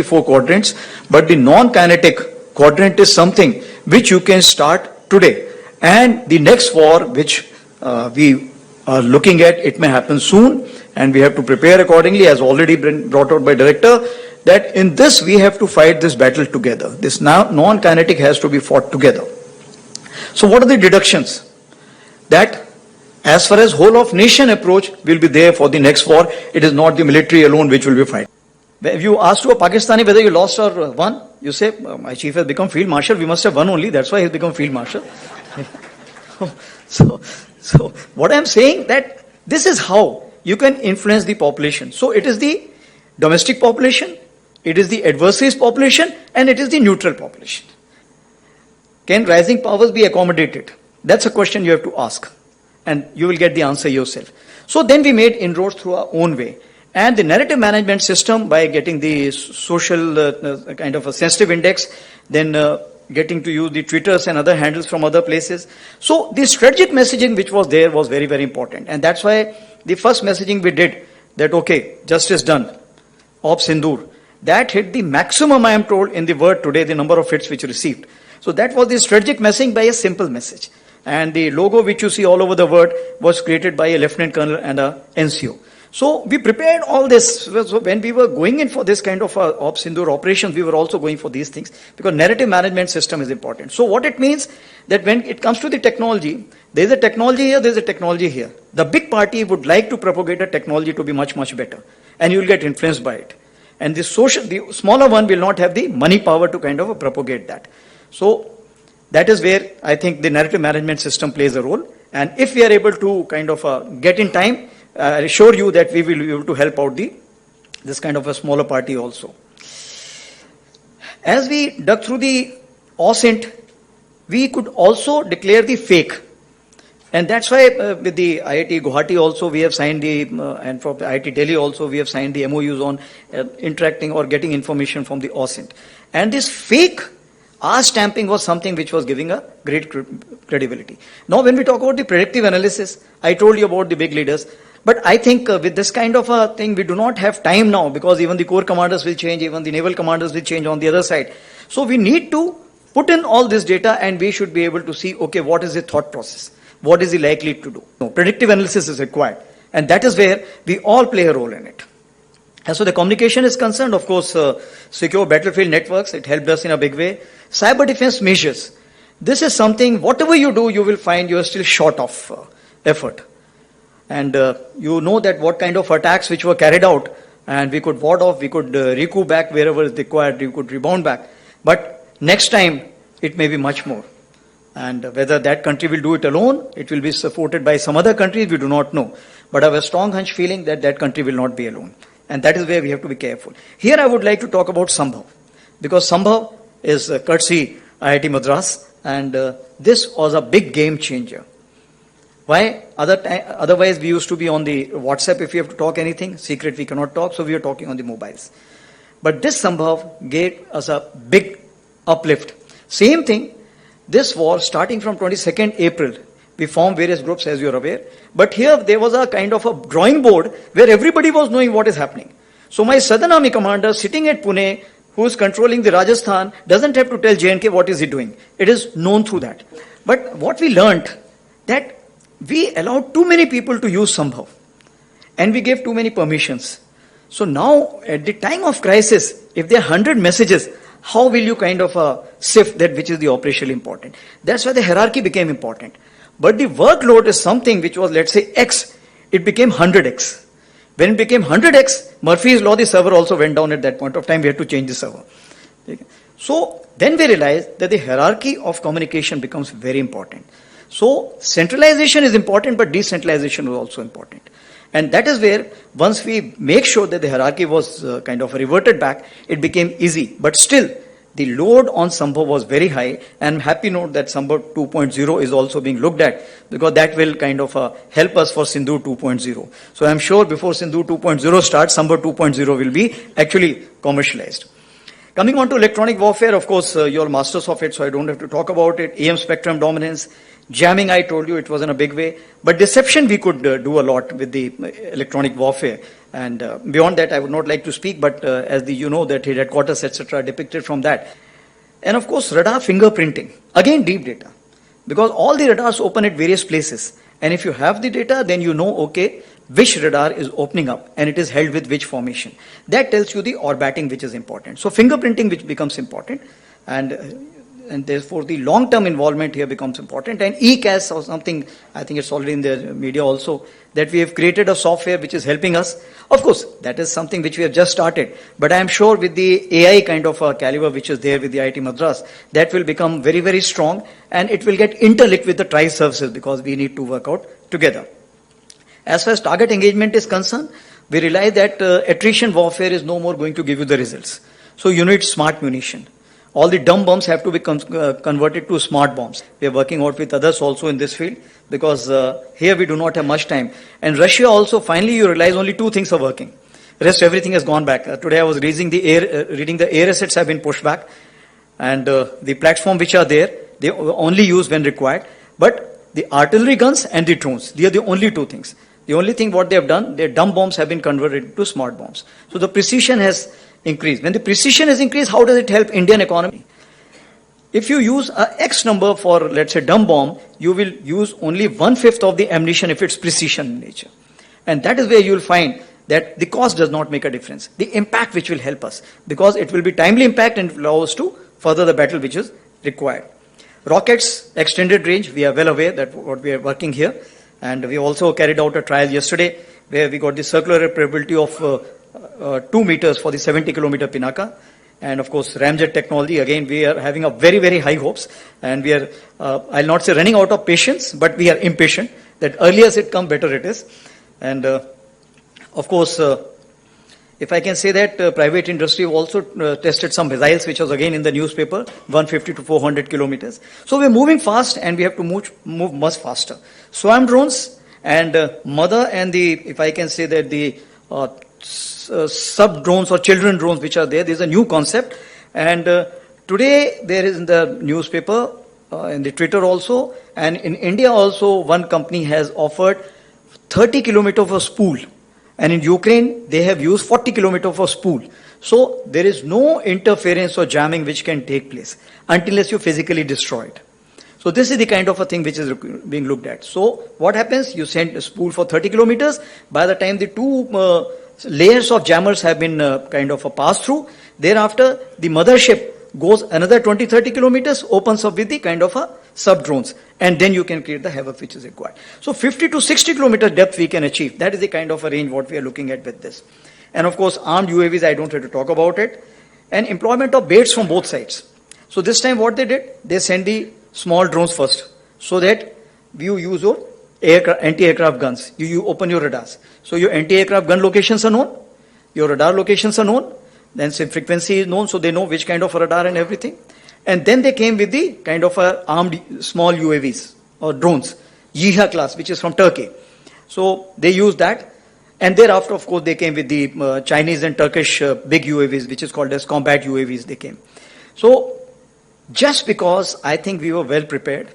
4 quadrants, but the non-kinetic quadrant is something which you can start today. And the next war, which we are looking at, it may happen soon, and we have to prepare accordingly, as already been brought out by director, that in this we have to fight this battle together. This non-kinetic has to be fought together. So what are the deductions? That as far as whole of nation approach will be there for the next war, it is not the military alone which will be fighting. If you ask to a Pakistani whether you lost or won, you say, my chief has become field marshal, we must have won only, that's why he has become field marshal. So what I am saying, that this is how you can influence the population. So it is the domestic population, it is the adversaries population, and it is the neutral population. Can rising powers be accommodated? That's a question you have to ask, and you will get the answer yourself. So then we made inroads through our own way. And the narrative management system, by getting the social kind of a sensitive index, then getting to use the Twitters and other handles from other places. So the strategic messaging which was there was very, very important. And that's why the first messaging we did, that okay, justice done, Op Sindoor, that hit the maximum, I am told, in the world today, the number of hits which received. So that was the strategic messaging by a simple message. And the logo which you see all over the world was created by a lieutenant colonel and a NCO. So we prepared all this. So when we were going in for this kind of Op Sindoor operations, we were also going for these things, because narrative management system is important. So what it means, that when it comes to the technology, there is a technology here, there is a technology here. The big party would like to propagate a technology to be much, much better, and you will get influenced by it. And the smaller one will not have the money power to kind of propagate that. So that is where I think the narrative management system plays a role. And if we are able to kind of get in time, I assure you that we will be able to help out this kind of a smaller party also. As we dug through the OSINT, we could also declare the fake. And that's why with the IIT Guwahati also we have signed and for IIT Delhi also we have signed the MOUs on interacting or getting information from the OSINT. And this fake stamping was something which was giving a great credibility. Now when we talk about the predictive analysis, I told you about the big leaders. But I think with this kind of a thing, we do not have time now, because even the corps commanders will change, even the naval commanders will change on the other side. So we need to put in all this data, and we should be able to see, okay, what is the thought process? What is he likely to do? No, predictive analysis is required. And that is where we all play a role in it. As so the communication is concerned, of course, secure battlefield networks, it helped us in a big way. Cyber defense measures. This is something, whatever you do, you will find you are still short of effort. And you know that what kind of attacks which were carried out, and we could ward off, we could recoup back wherever is required, we could rebound back. But next time, it may be much more. And whether that country will do it alone, it will be supported by some other countries, we do not know. But I have a strong hunch feeling that that country will not be alone. And that is where we have to be careful. Here I would like to talk about Sambhav, because Sambhav is courtesy IIT Madras, and this was a big game changer. Why? Otherwise we used to be on the WhatsApp. If we have to talk anything, secret we cannot talk, so we are talking on the mobiles. But this Sambhav gave us a big uplift. Same thing, this war starting from 22nd April, we formed various groups as you are aware. But here there was a kind of a drawing board where everybody was knowing what is happening. So my Southern Army commander sitting at Pune, who is controlling the Rajasthan, doesn't have to tell J&K what is he doing. It is known through that. But what we learnt, that we allowed too many people to use Sambhav, and we gave too many permissions. So now at the time of crisis, if there are 100 messages, how will you kind of sift that which is the operationally important? That's why the hierarchy became important. But the workload is something which was, let's say, X, it became 100X. When it became 100X, Murphy's law, the server also went down at that point of time, we had to change the server. So then we realized that the hierarchy of communication becomes very important. So centralization is important, but decentralization is also important. And that is where once we make sure that the hierarchy was kind of reverted back, it became easy. But still, the load on Sambhav was very high, and I'm happy to note that Sambhav 2.0 is also being looked at, because that will kind of help us for Sindoor 2.0. So I'm sure before Sindoor 2.0 starts, Sambhav 2.0 will be actually commercialized. Coming on to electronic warfare, of course, you're masters of it, so I don't have to talk about it. AM spectrum dominance, jamming, I told you it was in a big way. But deception, we could do a lot with the electronic warfare. And beyond that, I would not like to speak, but as you know that his headquarters, etc., depicted from that. And of course, radar fingerprinting. Again, deep data. Because all the radars open at various places. And if you have the data, then you know, okay, which radar is opening up and it is held with which formation. That tells you the orbiting, which is important. So fingerprinting, which becomes important, and therefore the long-term involvement here becomes important. And ECAS or something, I think it's already in the media also, that we have created a software which is helping us. Of course, that is something which we have just started. But I am sure with the AI kind of a caliber which is there with the IIT Madras, that will become very, very strong, and it will get interlinked with the TRICE services because we need to work out together. As far as target engagement is concerned, we realize that attrition warfare is no more going to give you the results. So you need smart munition. All the dumb bombs have to be converted to smart bombs. We are working out with others also in this field because here we do not have much time. And Russia also, finally you realize only two things are working. Rest everything has gone back. Today I was reading the air assets have been pushed back, and the platform which are there, they only use when required. But the artillery guns and the drones, they are the only two things. The only thing what they have done, their dumb bombs have been converted to smart bombs. So the precision has increased. When the precision has increased, how does it help Indian economy? If you use a X number for, let's say, dumb bomb, you will use only 1/5 of the ammunition if it's precision in nature. And that is where you will find that the cost does not make a difference. The impact which will help us, because it will be timely impact and allow us to further the battle which is required. Rockets, extended range, we are well aware that what we are working here. And we also carried out a trial yesterday where we got the circular reparability of 2 meters for the 70-kilometer Pinaka. And of course, ramjet technology, again, we are having a very, very high hopes. And we are, I'll not say running out of patience, but we are impatient that earlier as it comes, better it is. And of course, if I can say that private industry also tested some missiles, which was again in the newspaper, 150 to 400 kilometers. So we're moving fast and we have to move much faster. Swarm drones and mother and the, if I can say that the sub drones or children drones which are there, there's a new concept. And today there is in the newspaper, in the Twitter also, and in India also, one company has offered 30 kilometers of a spool. And in Ukraine, they have used 40 kilometers for spool. So there is no interference or jamming which can take place unless you physically destroy it. So this is the kind of a thing which is being looked at. So what happens? You send a spool for 30 kilometers. By the time the two layers of jammers have been kind of passed through, thereafter the mothership goes another 20-30 kilometers, opens up with the kind of a sub-drones, and then you can create the havoc which is required. So 50 to 60 kilometer depth we can achieve. That is the kind of a range what we are looking at with this. And of course, armed UAVs, I don't have to talk about it. And employment of baits from both sides. So this time what they did, they sent the small drones first, so that you use your anti-aircraft guns. You open your radars. So your anti-aircraft gun locations are known, your radar locations are known, then some frequency is known, so they know which kind of radar and everything. And then they came with the kind of armed small UAVs or drones, Yiha class, which is from Turkey. So they used that. And thereafter, of course, they came with the Chinese and Turkish big UAVs, which is called as combat UAVs, they came. So just because I think we were well prepared,